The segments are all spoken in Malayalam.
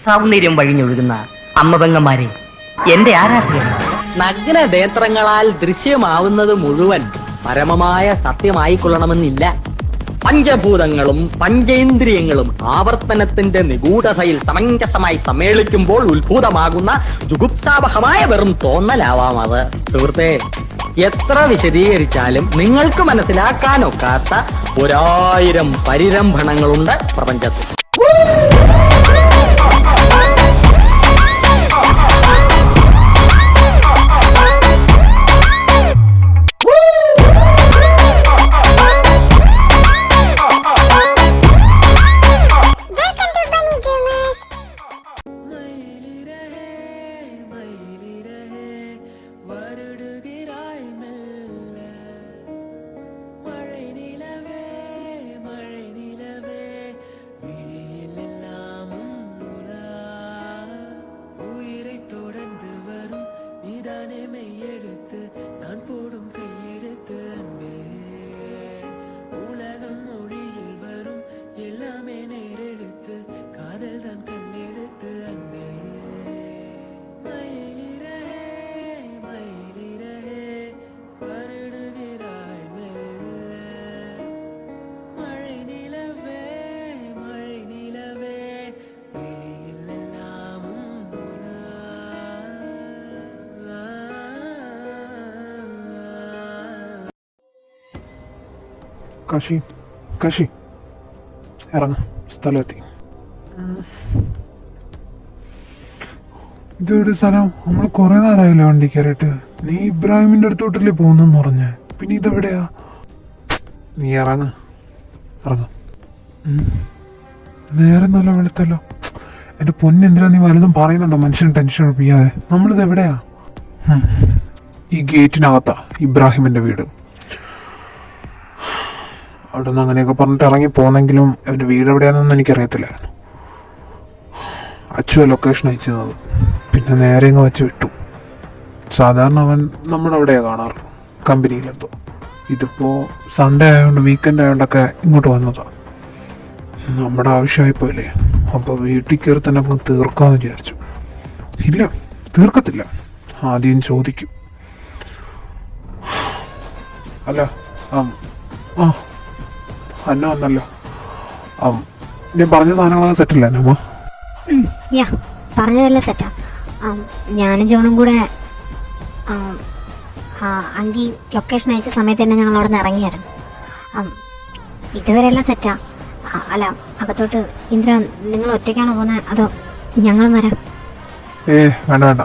സൗന്ദര്യം വഴിഞ്ഞൊഴുകുന്ന അമ്മപെങ്ങന്മാരെ, എന്റെ ആരാധ്യർ, നഗ്ന നേത്രങ്ങളാൽ ദൃശ്യമാവുന്നത് മുഴുവൻ പരമമായ സത്യമായിക്കൊള്ളണമെന്നില്ല. പഞ്ചഭൂതങ്ങളും പഞ്ചേന്ദ്രിയങ്ങളും ആവർത്തനത്തിന്റെ നിഗൂഢതയിൽ സമഞ്ജസമായി സമ്മേളിക്കുമ്പോൾ ഉത്ഭൂതമാകുന്ന ജുഗുപ്സാവഹമായ വെറും തോന്നലാവാം അത്. സുഹൃത്തെ, എത്ര വിശദീകരിച്ചാലും നിങ്ങൾക്ക് മനസ്സിലാക്കാനൊക്കാത്ത 1000 പരിരംഭണങ്ങളുണ്ട് പ്രപഞ്ചത്തിൽ. കാശി ഇറങ്ങ, സ്ഥലമെത്തി. ഇതൊരു സ്ഥലം? നമ്മൾ കുറെ നേരമായില്ല വണ്ടി കയറിയിട്ട്. നീ ഇബ്രാഹിമിന്റെ അടുത്തോട്ടല്ലേ പോകുന്നെന്ന് പറഞ്ഞേ, പിന്നെ ഇതെവിടെയാ? നീ ഇറങ്ങ. നേരെ നല്ല വെളുത്തല്ലോ. എന്റെ പൊന്നെന്തിനാ നീ വലുതും പറയുന്നുണ്ടോ? മനുഷ്യൻ ടെൻഷൻ ഒഴിപ്പിക്കാതെ. നമ്മളിത് എവിടെയാ? ഈ ഗേറ്റിനകത്താ ഇബ്രാഹിമിന്റെ വീട്. അവിടെ നിന്ന് അങ്ങനെയൊക്കെ പറഞ്ഞിട്ട് ഇറങ്ങി പോന്നെങ്കിലും അവൻ്റെ വീട് എവിടെയാണെന്നൊന്നും എനിക്കറിയത്തില്ലായിരുന്നു. അച്ചു ലൊക്കേഷൻ അയച്ചു തന്നത്, പിന്നെ നേരെ അങ്ങ് വെച്ച് വിട്ടു. സാധാരണ അവൻ നമ്മുടെ അവിടെയാണ് കാണാറ്, കമ്പനിയിലെന്തോ. ഇതിപ്പോൾ സൺഡേ ആയതുകൊണ്ട്, വീക്കെൻഡ് ആയതുകൊണ്ടൊക്കെ ഇങ്ങോട്ട് വന്നതാണ്. നമ്മുടെ ആവശ്യമായിപ്പോയില്ലേ, അപ്പോൾ വീട്ടിൽ കയറി തന്നെ അങ്ങ് തീർക്കാമെന്ന് വിചാരിച്ചു. ഇല്ല, തീർക്കത്തില്ല. ആദ്യം ചോദിക്കും. അല്ല അന്ന വന്നല്ലോ. ഞാൻ പറഞ്ഞ സാധനങ്ങളൊക്കെ സെറ്റല്ലേ അമ്മ? പറഞ്ഞതെല്ലാം സെറ്റാ. ഞാനും ജോണും കൂടെ അങ്കി ലൊക്കേഷൻ അയച്ച സമയത്ത് തന്നെ ഞങ്ങൾ അവിടെ നിന്ന് ഇറങ്ങിയായിരുന്നു. ഇതുവരെ എല്ലാം സെറ്റാ. അല്ല, അകത്തോട്ട് ഇന്ദ്ര നിങ്ങൾ ഒറ്റയ്ക്കാണോ പോകുന്നത് അതോ ഞങ്ങളും വരാം? വേണ്ട,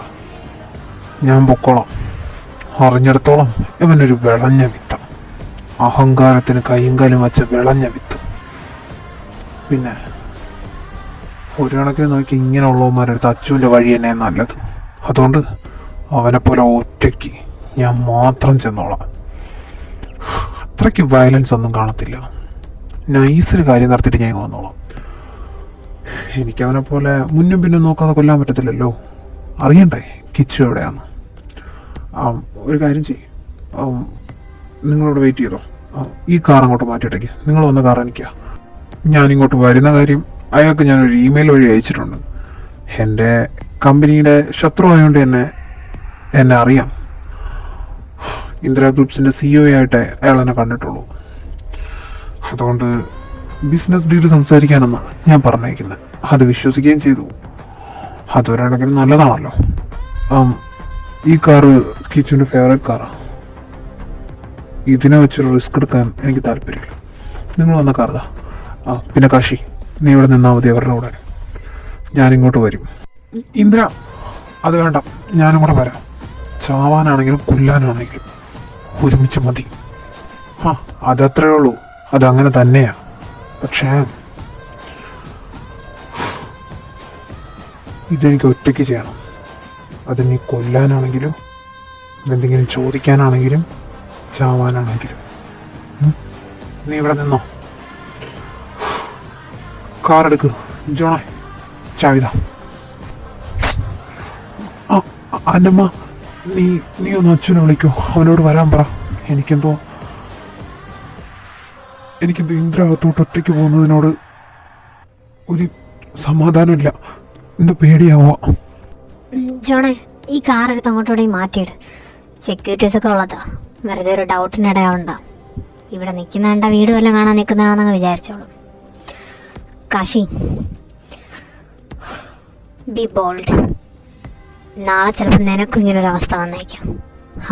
ഞാൻ പൊക്കോളാം. അറിഞ്ഞിടത്തോളം ഇവനൊരു വിളഞ്ഞ വിത്ത, അഹങ്കാരത്തിന് കയ്യും കാലും വെച്ച വിളഞ്ഞ വിത്ത്. പിന്നെ ഒരു കണക്കിന് നോക്കി ഇങ്ങനെയുള്ളവന്മാരെടുത്ത് അച്ചുവിൻ്റെ വഴി തന്നെ നല്ലത്. അതുകൊണ്ട് അവനെ പോലെ ഒറ്റയ്ക്ക് ഞാൻ മാത്രം ചെന്നോളാം. അത്രയ്ക്ക് വയലൻസ് ഒന്നും കാണത്തില്ല. നൈസിന് കാര്യം നടത്തിയിട്ട് ഞാൻ വന്നോളാം. എനിക്കവനെ പോലെ മുന്നും പിന്നും നോക്കാതെ കൊല്ലാൻ പറ്റത്തില്ലല്ലോ. അറിയണ്ടേ കിച്ചു എവിടെയാന്ന്. ഒരു കാര്യം ചെയ്യും, നിങ്ങളിവിടെ വെയിറ്റ് ചെയ്തോ. ഈ കാർ അങ്ങോട്ട് മാറ്റിയിട്ടേക്ക്. നിങ്ങൾ വന്ന കാർ എനിക്കാ. ഞാനിങ്ങോട്ട് വരുന്ന കാര്യം അയാൾക്ക് ഞാനൊരു ഇമെയിൽ വഴി അയച്ചിട്ടുണ്ട്. എൻ്റെ കമ്പനിയുടെ ശത്രു ആയതുകൊണ്ട് എന്നെ അറിയാം. ഇന്ദിര ഗ്രൂപ്പ്സിൻ്റെ CEO ആയിട്ട് അയാൾ എന്നെ കണ്ടിട്ടുള്ളൂ. അതുകൊണ്ട് ബിസിനസ് ഡീൽ സംസാരിക്കാനെന്നാണ് ഞാൻ പറഞ്ഞേക്കുന്നത്. അത് വിശ്വസിക്കുകയും ചെയ്തു. അതൊരാണെങ്കിലും നല്ലതാണല്ലോ. ഈ കാറ് കിച്ചുവിൻ്റെ ഫേവറേറ്റ് കാറാണ്. ഇതിനെ വെച്ചൊരു റിസ്ക് എടുക്കാൻ എനിക്ക് താല്പര്യമില്ല. നിങ്ങൾ വന്ന കാർതാ. പിന്നെ കാശി, നീ ഇവിടെ നിന്നാൽ മതി അവരുടെ കൂടെ. ഞാനിങ്ങോട്ട് വരും. ഇന്ദ്ര, അത് വേണ്ട, ഞാനും കൂടെ വരാം. ചാവാനാണെങ്കിലും കൊല്ലാനാണെങ്കിലും ഒരുമിച്ച് മതി. അതത്രേ ഉള്ളൂ. അതങ്ങനെ തന്നെയാ. പക്ഷേ ഇതെനിക്ക് ഒറ്റയ്ക്ക് ചെയ്യണം. അത് നീ കൊല്ലാനാണെങ്കിലും എന്തെങ്കിലും ചോദിക്കാനാണെങ്കിലും ചാവാനാണെങ്കിലും. നീ ഇവിടെ നിന്നോ. കാർ എടുക്ക് ജോണേ, ചാവിത. അന്നമ്മ, നീ ഒന്ന് അച്ഛനെ വിളിക്കോ, അവനോട് വരാൻ പറ. എനിക്കെന്തോ ഇന്ദ്ര അകത്തോട്ട് ഒറ്റയ്ക്ക് പോകുന്നതിനോട് ഒരു സമാധാനമില്ല. എന്ത് പേടിയാവോ? ജോണേ, ഈ കാർ എടുത്ത് അങ്ങോട്ടൂടെ മാറ്റിയിട്. സെക്യൂരിറ്റീസ് ഒക്കെ ഉള്ളതാ, വെറുതെ ഒരു ഡൗട്ടിന് ഇടയാവണ്ട. ഇവിടെ നിൽക്കുന്ന വീട് വല്ലതും കാണാൻ നിൽക്കുന്നതാണെന്നങ്ങ് വിചാരിച്ചോളൂ. Kashi, be bold. നാളെ ചിലപ്പോൾ നിനക്കും ഇങ്ങനൊരു അവസ്ഥ വന്നേക്കാം.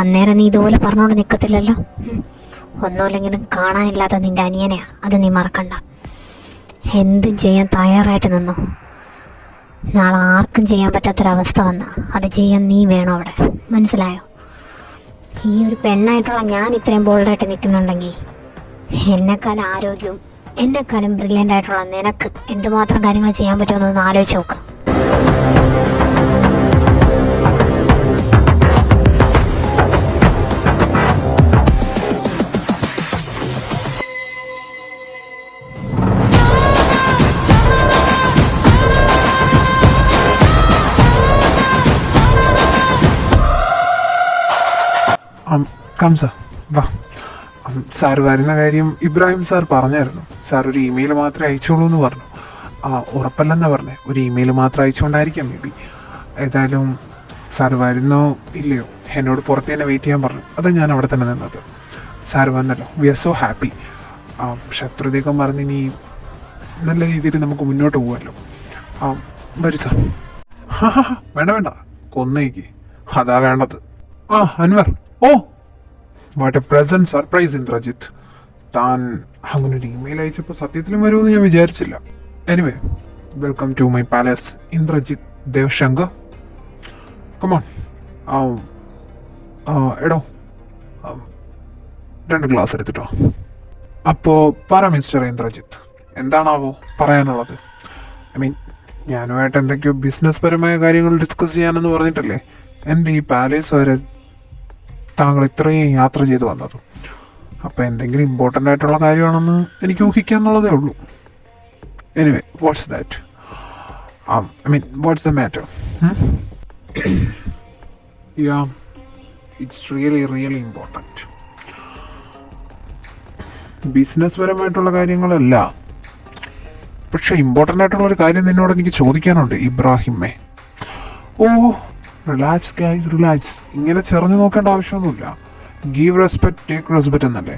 അന്നേരം നീ ഇതുപോലെ പറഞ്ഞുകൊണ്ട് നിൽക്കത്തില്ലല്ലോ. ഒന്നുമില്ലെങ്കിലും കാണാനില്ലാത്ത നിന്റെ അനിയനെയാ, അത് നീ മറക്കണ്ട. എന്തും ചെയ്യാൻ തയ്യാറായിട്ട് നിന്നോ. നാളെ ആർക്കും ചെയ്യാൻ പറ്റാത്തൊരവസ്ഥ വന്ന അത് ചെയ്യാൻ നീ വേണം അവിടെ, മനസ്സിലായോ? ഈ ഒരു പെണ്ണായിട്ടുള്ള ഞാൻ ഇത്രയും ബോൾഡായിട്ട് നിൽക്കുന്നുണ്ടെങ്കിൽ എന്നെക്കാളും ആരോഗ്യവും എന്നെക്കാളും ബ്രില്യൻ്റ് ആയിട്ടുള്ള നിനക്ക് എന്തുമാത്രം കാര്യങ്ങൾ ചെയ്യാൻ പറ്റുമെന്നൊന്ന് ആലോചിച്ച് നോക്ക്. കംസ വാ. സാർ വരുന്ന കാര്യം ഇബ്രാഹിം സാർ പറഞ്ഞായിരുന്നു. സാർ ഒരു ഇമെയിൽ മാത്രമേ അയച്ചോളൂ എന്ന് പറഞ്ഞു. ഉറപ്പല്ലെന്നാ പറഞ്ഞത്, ഒരു ഇമെയിൽ മാത്രം അയച്ചുകൊണ്ടായിരിക്കാം മേ ബി. ഏതായാലും സാർ വരുന്നോ ഇല്ലയോ എന്നോട് പുറത്ത് തന്നെ വെയിറ്റ് ചെയ്യാൻ പറഞ്ഞു. അതാണ് ഞാൻ അവിടെ തന്നെ നിന്നത്. സാർ വന്നല്ലോ, വി ആർ സോ ഹാപ്പി. ശത്രുതയൊക്കെ പറഞ്ഞ് ഇനി നല്ല രീതിയിൽ നമുക്ക് മുന്നോട്ട് പോകുമല്ലോ. വരൂ സാർ. വേണ്ട വേണ്ട, കൊന്നേക്ക്, അതാ വേണ്ടത്. Anwar, oh what a present surprise Indrajith. താൻ അങ്ങനെ ഒരു ഇമെയിൽ അയച്ചപ്പോൾ സത്യത്തിലും വരുമെന്ന് ഞാൻ വിചാരിച്ചില്ല. Anyway, welcome to my palace Indrajith Devashankar. Come on. എടോ, 2 ഗ്ലാസ് എടുത്തിട്ടോ. അപ്പോൾ പറ മിസ്റ്റർ ഇന്ദ്രജിത്ത്, എന്താണാവോ പറയാനുള്ളത്? ഐ മീൻ, ഞാനുമായിട്ട് എന്തൊക്കെയോ ബിസിനസ് പരമായ കാര്യങ്ങൾ ഡിസ്കസ് ചെയ്യാനെന്ന് പറഞ്ഞിട്ടല്ലേ എൻ്റെ ഈ പാലസ് വരെ താങ്കൾ ഇത്രയും യാത്ര ചെയ്ത് വന്നത്. അപ്പോൾ എന്തെങ്കിലും ഇമ്പോർട്ടൻ്റ് ആയിട്ടുള്ള കാര്യമാണെന്ന് എനിക്ക് ഊഹിക്കാന്നുള്ളതേ ഉള്ളൂ. Anyway, what's that? I mean, what's the matter? Yeah, it's really important. Business പരമായിട്ടുള്ള കാര്യങ്ങളല്ല, പക്ഷെ ഇമ്പോർട്ടൻ്റ് ആയിട്ടുള്ളൊരു കാര്യം നിന്നോട് എനിക്ക് ചോദിക്കാനുണ്ട് ഇബ്രാഹിമേ. ഓ, റിലാക്സ് ഗൈസ്, റിലാക്സ്. ഇങ്ങനെ ചെറിഞ്ഞു നോക്കേണ്ട ആവശ്യമൊന്നുമില്ല. ഗീവ് റെസ്പെക്ട് ടേക്ക് റെസ്പെക്ട് എന്നല്ലേ.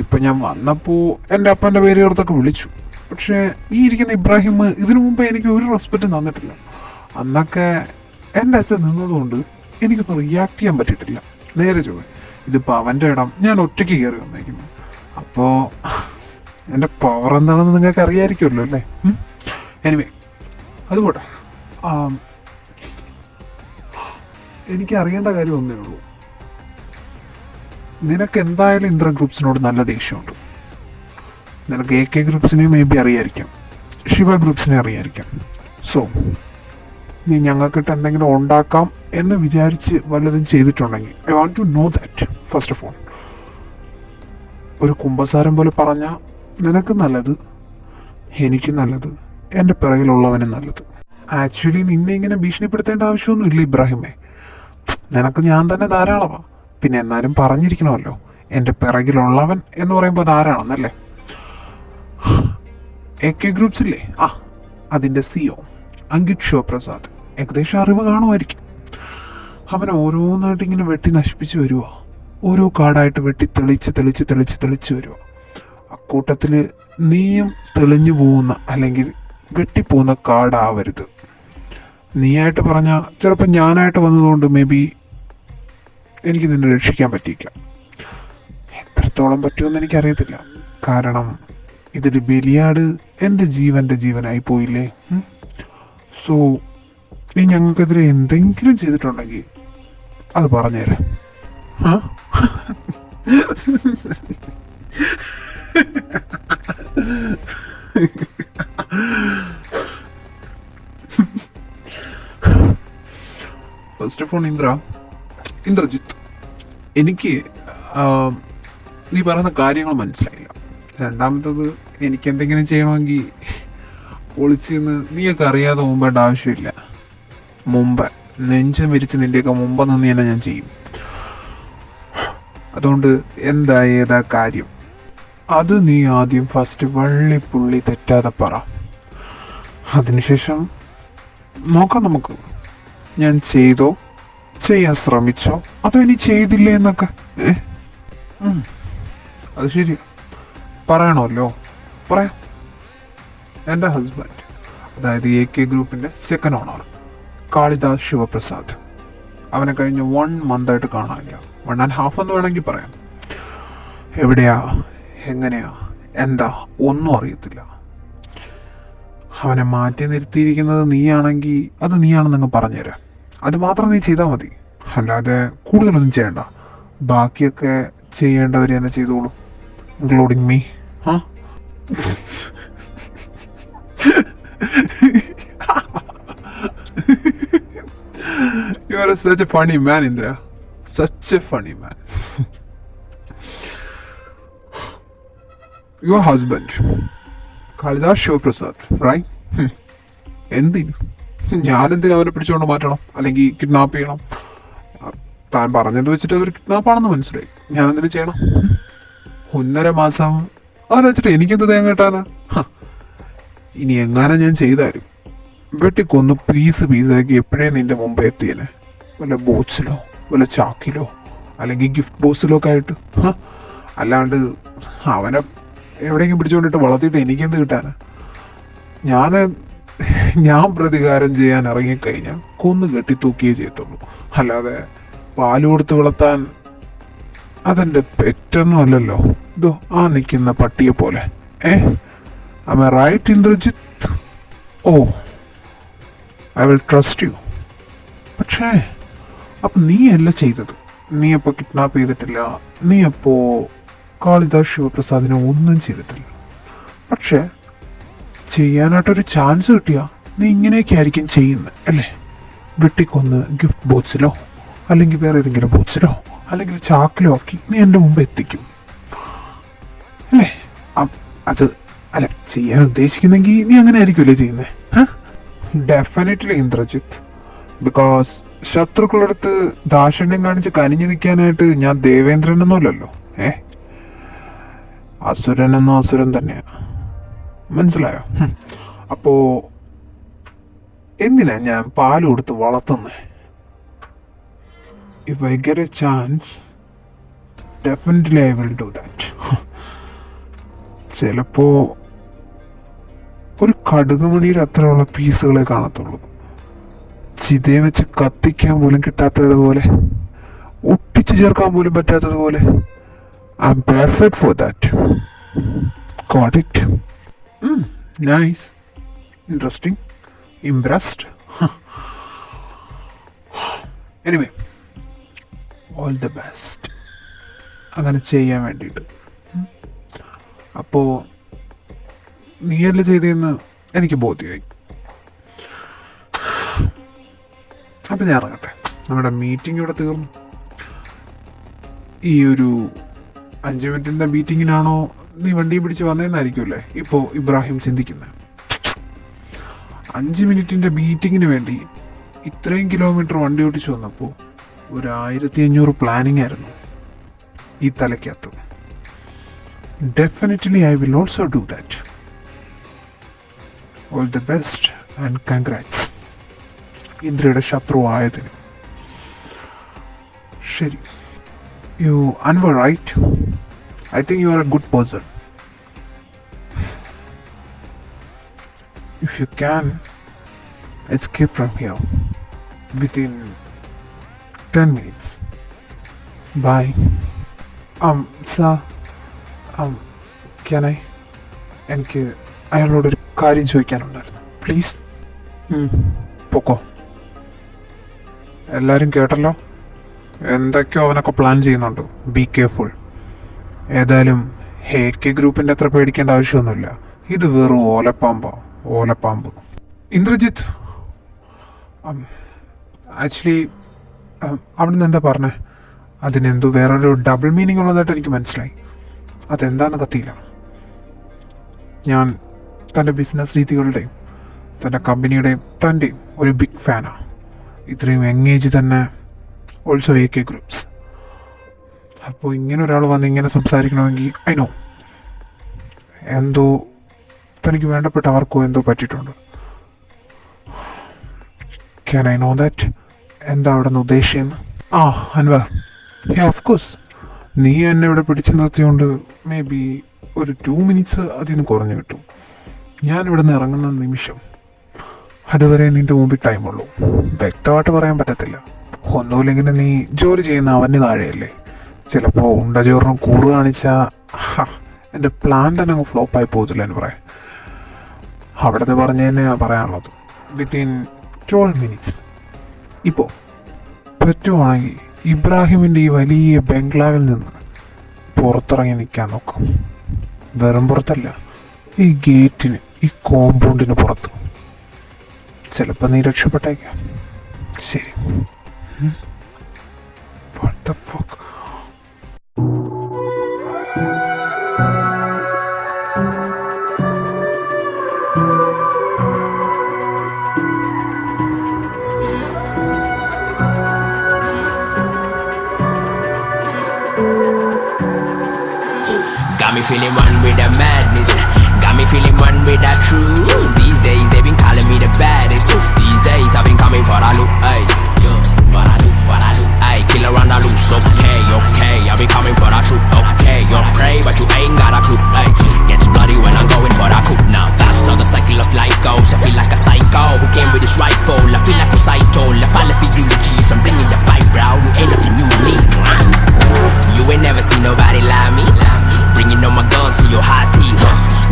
ഇപ്പം ഞാൻ വന്നപ്പോൾ എൻ്റെ അപ്പൻ്റെ പേര് ചേർത്തൊക്കെ വിളിച്ചു. പക്ഷേ ഈ ഇരിക്കുന്ന ഇബ്രാഹിം ഇതിനു മുമ്പ് എനിക്ക് ഒരു റെസ്പെക്റ്റും തന്നിട്ടില്ല. അന്നൊക്കെ എൻ്റെ അച്ഛൻ നിന്നതുകൊണ്ട് എനിക്കൊന്നും റിയാക്ട് ചെയ്യാൻ പറ്റിയിട്ടില്ല. നേരെ ചൊവ്വേ ഇതിപ്പോൾ അവൻ്റെ ഇടം, ഞാൻ ഒറ്റയ്ക്ക് കയറി വന്നേക്കുന്നു. അപ്പോൾ എൻ്റെ പവർ എന്താണെന്ന് നിങ്ങൾക്ക് അറിയാമായിരിക്കുമല്ലോ അല്ലേ? എനിവേ, അതുപോട്ടെ. എനിക്ക് അറിയേണ്ട കാര്യം ഒന്നേ ഉള്ളൂ. നിനക്ക് എന്തായാലും ഇന്ദ്ര ഗ്രൂപ്പ്സിനോട് നല്ല ദേഷ്യമുണ്ട്. നിനക്ക് AK ഗ്രൂപ്പ്സിനെ മേ ബി അറിയായിരിക്കാം, ശിവ ഗ്രൂപ്പ്സിനെ അറിയായിരിക്കാം. സോ നീ ഞങ്ങൾക്കിട്ട് എന്തെങ്കിലും ഉണ്ടാക്കാം എന്ന് വിചാരിച്ച് വല്ലതും ചെയ്തിട്ടുണ്ടെങ്കിൽ I want to know that first of all. ഒരു കുമ്പസാരം പോലെ പറഞ്ഞാൽ നിനക്ക് നല്ലത്, എനിക്ക് നല്ലത്, എൻ്റെ പിറകിലുള്ളവന് നല്ലത്. ആക്ച്വലി നിന്നെ ഇങ്ങനെ ഭീഷണിപ്പെടുത്തേണ്ട ആവശ്യമൊന്നുമില്ല ഇബ്രാഹിമേ. നിനക്ക് ഞാൻ തന്നെ ധാരാളമാണ്. പിന്നെ എന്നാലും പറഞ്ഞിരിക്കണമല്ലോ, എൻ്റെ പിറകിലുള്ളവൻ എന്ന് പറയുമ്പോൾ ധാരാളമെന്നല്ലേ. AK ഗ്രൂപ്പ്സ് ഇല്ലേ, അതിൻ്റെ CEO അങ്കിത് ശിവപ്രസാദ്, ഏകദേശം അറിവ് കാണുമായിരിക്കും. അവൻ ഓരോന്നായിട്ട് ഇങ്ങനെ വെട്ടി നശിപ്പിച്ച് വരുക. ഓരോ കാർഡായിട്ട് വെട്ടി തെളിച്ച് വരുക. അക്കൂട്ടത്തിൽ നീയും തെളിഞ്ഞു പോകുന്ന അല്ലെങ്കിൽ വെട്ടിപ്പോകുന്ന കാർഡാവരുത്. നീയായിട്ട് പറഞ്ഞാൽ ചിലപ്പോൾ ഞാനായിട്ട് വന്നതുകൊണ്ട് മേ ബി എനിക്ക് നിന്നെ രക്ഷിക്കാൻ പറ്റിയില്ല. എത്രത്തോളം പറ്റുമെന്ന് എനിക്കറിയത്തില്ല. കാരണം ഇതൊരു ബലിയാട് എൻ്റെ ജീവനായി പോയില്ലേ. സോ നീ ഞങ്ങൾക്കെതിരെ എന്തെങ്കിലും ചെയ്തിട്ടുണ്ടെങ്കിൽ അത് പറഞ്ഞുതരാം. ഫസ്റ്റ് ഓഫ് ഓൾ ഇന്ദ്രജിത്ത്, എനിക്ക് നീ പറയുന്ന കാര്യങ്ങൾ മനസ്സിലായില്ല. രണ്ടാമത്തത്, എനിക്ക് എന്തെങ്കിലും ചെയ്യണമെങ്കിൽ ഒളിച്ച് നിന്ന് നീയൊക്കെ അറിയാതെ മുമ്പേണ്ട ആവശ്യമില്ല. മുമ്പ് നെഞ്ചം വിരിച്ച് നിൻ്റെയൊക്കെ മുമ്പ് നിന്ന് തന്നെ ഞാൻ ചെയ്യും. അതുകൊണ്ട് ഏതാ കാര്യം അത് നീ ആദ്യം ഫസ്റ്റ് വള്ളിപ്പുള്ളി തെറ്റാതെ പറ. അതിനുശേഷം നോക്കാം നമുക്ക്. ഞാൻ ചെയ്തോ, ചെയ്യാൻ ശ്രമിച്ചോ, അതോ ഇനി ചെയ്തില്ലേ എന്നൊക്കെ. അത് ശരി, പറയണമല്ലോ, പറയാം. എൻ്റെ ഹസ്ബൻഡ്, അതായത് AK ഗ്രൂപ്പിൻ്റെ സെക്കൻഡ് ഓണർ കാളിദാസ് ശിവപ്രസാദ്, അവനെ കഴിഞ്ഞ് 1 മന്തായിട്ട് കാണാനില്ല. 1.5 എന്ന് വേണമെങ്കിൽ പറയാം. എവിടെയാ, എങ്ങനെയാ, എന്താ ഒന്നും അറിയത്തില്ല. അവനെ മാറ്റി നിർത്തിയിരിക്കുന്നത് നീയാണെങ്കിൽ അത് നീയാണെന്നങ്ങ് പറഞ്ഞുതരാം. അത് മാത്രം നീ ചെയ്താൽ മതി, അല്ലാതെ കൂടുതലൊന്നും ചെയ്യണ്ട. ബാക്കിയൊക്കെ ചെയ്യേണ്ടവർ തന്നെ ചെയ്തോളൂ, including me. You are such a funny man, Indra. Such a funny man. Your husband, Kalidas Shivaprasad, right? എന്തിന് ഞാനെന്തിനും അവനെ പിടിച്ചുകൊണ്ട് മാറ്റണം, അല്ലെങ്കിൽ കിഡ്നാപ്പ് ചെയ്യണം? താൻ പറഞ്ഞത് വെച്ചിട്ട് അതൊരു കിഡ്നാപ്പാണെന്ന് മനസ്സിലായി. ഞാൻ എന്തിനു ചെയ്യണം? 1.5 മാസം അവനെ വെച്ചിട്ട് എനിക്കെന്ത് തേങ്ങ കിട്ടാനാ? ഇനി എങ്ങാനും ഞാൻ ചെയ്താലും വെട്ടിക്കൊന്ന് പീസാക്കി എപ്പോഴേ നിന്റെ മുമ്പ് എത്തിയേനെ. വല്ല ബോക്സിലോ വല്ല ചാക്കിലോ അല്ലെങ്കിൽ ഗിഫ്റ്റ് ബോക്സിലോ ഒക്കെ ആയിട്ട്. അല്ലാണ്ട് അവനെ എവിടെയെങ്കിലും പിടിച്ചുകൊണ്ടിട്ട് വളർത്തിയിട്ട് എനിക്കെന്ത് കിട്ടാനാ? ഞാൻ പ്രതികാരം ചെയ്യാൻ ഇറങ്ങിക്കഴിഞ്ഞാൽ കൊന്നു കെട്ടി തൂക്കിയേ ചെയ്യത്തുള്ളൂ. അല്ലാതെ പാല് കൊടുത്ത് വളർത്താൻ അതെൻ്റെ പെറ്റൊന്നും അല്ലല്ലോ. ഇതോ ആ നിൽക്കുന്ന പട്ടിയെ പോലെ. Am I right, Indrajit? Oh, I will trust you. പക്ഷേ അപ്പം നീയല്ല ചെയ്തത്. നീ അപ്പോൾ കിഡ്നാപ്പ് ചെയ്തിട്ടില്ല, നീ അപ്പോൾ കാളിദാസ് ശിവപ്രസാദിനെ ഒന്നും ചെയ്തിട്ടില്ല. പക്ഷേ ചെയ്യാനായിട്ടൊരു ചാൻസ് കിട്ടിയാ നീ ഇങ്ങനെയൊക്കെ ആയിരിക്കും ചെയ്യുന്നത് അല്ലേ? വെട്ടിക്കൊന്ന് ഗിഫ്റ്റ് ബോക്സിലോ അല്ലെങ്കിൽ വേറെ ഏതെങ്കിലും ബോക്സിലോ അല്ലെങ്കിൽ ചാക്കിലോ ആക്കി നീ എൻ്റെ മുമ്പ് എത്തിക്കും അല്ലേ? അത് അല്ല, ചെയ്യാൻ ഉദ്ദേശിക്കുന്നെങ്കിൽ നീ അങ്ങനെ ആയിരിക്കുമല്ലേ ചെയ്യുന്നത്? ഡെഫിനറ്റ്ലി ഇന്ദ്രജിത്ത്. ബിക്കോസ് ശത്രുക്കളുടെ അടുത്ത് ദാക്ഷിണ്യം കാണിച്ച് കനിഞ്ഞു നിൽക്കാനായിട്ട് ഞാൻ ദേവേന്ദ്രനൊന്നുമല്ലല്ലോ. അസുരനെന്നോ അസുരൻ തന്നെയാണ്, മനസ്സിലായോ? അപ്പോ എന്തിനാ ഞാൻ പാല് കൊടുത്ത് വളർത്തുന്നത്? If I get a chance, definitely I will do that. ചിലപ്പോ ഒരു കടുകുമണിയുടെ അത്രയുള്ള പീസുകളെ കാണത്തുള്ളൂ. ചിതയെ വെച്ച് കത്തിക്കാൻ പോലും കിട്ടാത്തതുപോലെ, ഒട്ടിച്ചു ചേർക്കാൻ പോലും പറ്റാത്തതുപോലെ. I am perfect for that. Got it? Nice. Interesting. Impressed. Anyway, all the best. അങ്ങനെ ചെയ്യാൻ വേണ്ടിയിട്ട്. അപ്പോൾ നീയല്ല ചെയ്തതെന്ന് എനിക്ക് ബോധ്യമായി. അപ്പം ഞാൻ ഇറങ്ങട്ടെ. നമ്മുടെ മീറ്റിംഗ് ഇവിടെ തീർന്നു. ഈ ഒരു 5 മിനിറ്റിൻ്റെ മീറ്റിങ്ങിനാണോ നീ വണ്ടി പിടിച്ച് വന്നതെന്നായിരിക്കുമല്ലേ ഇപ്പോൾ ഇബ്രാഹിം ചിന്തിക്കുന്നത്. 5 മിനിറ്റിൻ്റെ മീറ്റിങ്ങിന് വേണ്ടി ഇത്രയും കിലോമീറ്റർ വണ്ടി ഓടിച്ചു വന്നപ്പോൾ ഒരു 1500 പ്ലാനിങ് ആയിരുന്നു ഈ തലയ്ക്കകത്ത്. Definitely I will also do that. All the best and congrats. ഇന്ദ്രയുടെ ശത്രു ആയതിന്. ശരി. You Anwar, right? I think you are a good person. If you can escape from here within 10 minutes. Bye. Sir, can I? എനിക്ക് അയാളോടൊരു കാര്യം ചോദിക്കാനുണ്ടായിരുന്നു, പ്ലീസ്. പൊക്കോ. എല്ലാവരും കേട്ടല്ലോ, എന്തൊക്കെയോ അവനൊക്കെ പ്ലാൻ ചെയ്യുന്നുണ്ട്. Be careful. ഏതായാലും AK ഗ്രൂപ്പിൻ്റെ അത്ര പേടിക്കേണ്ട ആവശ്യമൊന്നുമില്ല. ഇത് വെറും ഓലപ്പാമ്പ്. ഇന്ദ്രജിത്ത്, ആക്ച്വലി അവിടെ നിന്ന് എന്താ പറഞ്ഞേ? അതിനെന്തോ വേറൊരു ഡബിൾ മീനിങ് ഉള്ളതായിട്ട് എനിക്ക് മനസ്സിലായി. അതെന്താണെന്ന് കത്തിയില്ല. ഞാൻ തൻ്റെ ബിസിനസ് രീതികളുടെയും തൻ്റെ കമ്പനിയുടെയും തൻ്റെയും ഒരു ബിഗ് ഫാനാണ്. ഇത്രയും എൻഗേജ് തന്നെ ഓൾസോ AK ഗ്രൂപ്പ്സ്. അപ്പോൾ ഇങ്ങനെ ഒരാൾ വന്ന് ഇങ്ങനെ സംസാരിക്കണമെങ്കിൽ ഐ നോ എന്തോ തനിക്ക് വേണ്ടപ്പെട്ട ആർക്കോ എന്തോ പറ്റിയിട്ടുണ്ട്. Can I know that? എന്താ അവിടെ നിന്ന് ഉദ്ദേശിച്ചെന്ന്? ആ അൻവർ, ഓഫ് കോഴ്സ്. നീ എന്നെ ഇവിടെ പിടിച്ചു നിർത്തിയോണ്ട് മേ ബി ഒരു 2 മിനിറ്റ്സ് അതിൽ നിന്ന് കുറഞ്ഞു കിട്ടും. ഞാൻ ഇവിടെ നിന്ന് ഇറങ്ങുന്ന നിമിഷം അതുവരെ നിൻ്റെ മുമ്പിൽ ടൈമുള്ളൂ. വ്യക്തമായിട്ട് പറയാൻ പറ്റത്തില്ല. ഒന്നുമില്ലെങ്കിൽ നീ ജോലി ചെയ്യുന്ന അവന് താഴെയല്ലേ. ചിലപ്പോൾ ചോറിനും കൂറ് കാണിച്ചാൽ എൻ്റെ പ്ലാൻ തന്നെ അങ്ങ് ഫ്ലോപ്പായി പോകത്തില്ല എന്ന് പറയാം. അവിടുത്തെ പറഞ്ഞ തന്നെയാണ് പറയാനുള്ളത്. Within 12 minutes. ഇപ്പോൾ പറ്റുവാണെങ്കിൽ ഇബ്രാഹിമിൻ്റെ ഈ വലിയ ബംഗ്ലാവിൽ നിന്ന് പുറത്തിറങ്ങി നിൽക്കാൻ നോക്കാം. വെറും പുറത്തല്ല, ഈ ഗേറ്റിന്, ഈ കോമ്പൗണ്ടിന് പുറത്ത്. ചിലപ്പോൾ നീ രക്ഷപ്പെട്ടേക്കാം. ശരി. What the fuck? Got me feeling one with the madness. Got me feeling one with that truth. These days they been calling me the baddest. These days I've been coming for that loot. Ay, yo, for that loot. Ay, kill around the loose. Okay, okay. I've been coming for that truth. Okay, you're prey, but you ain't got a clue. Ay, gets bloody when I'm going for that coup. Now that's how the cycle of life goes. I feel like a psycho who came with his rifle. I feel like a psycho. I fall for eulogies. I'm bringing the fight, bro. You ain't nothing new to me. You ain't never seen nobody like me. Bringing all my guns to your hot teeth.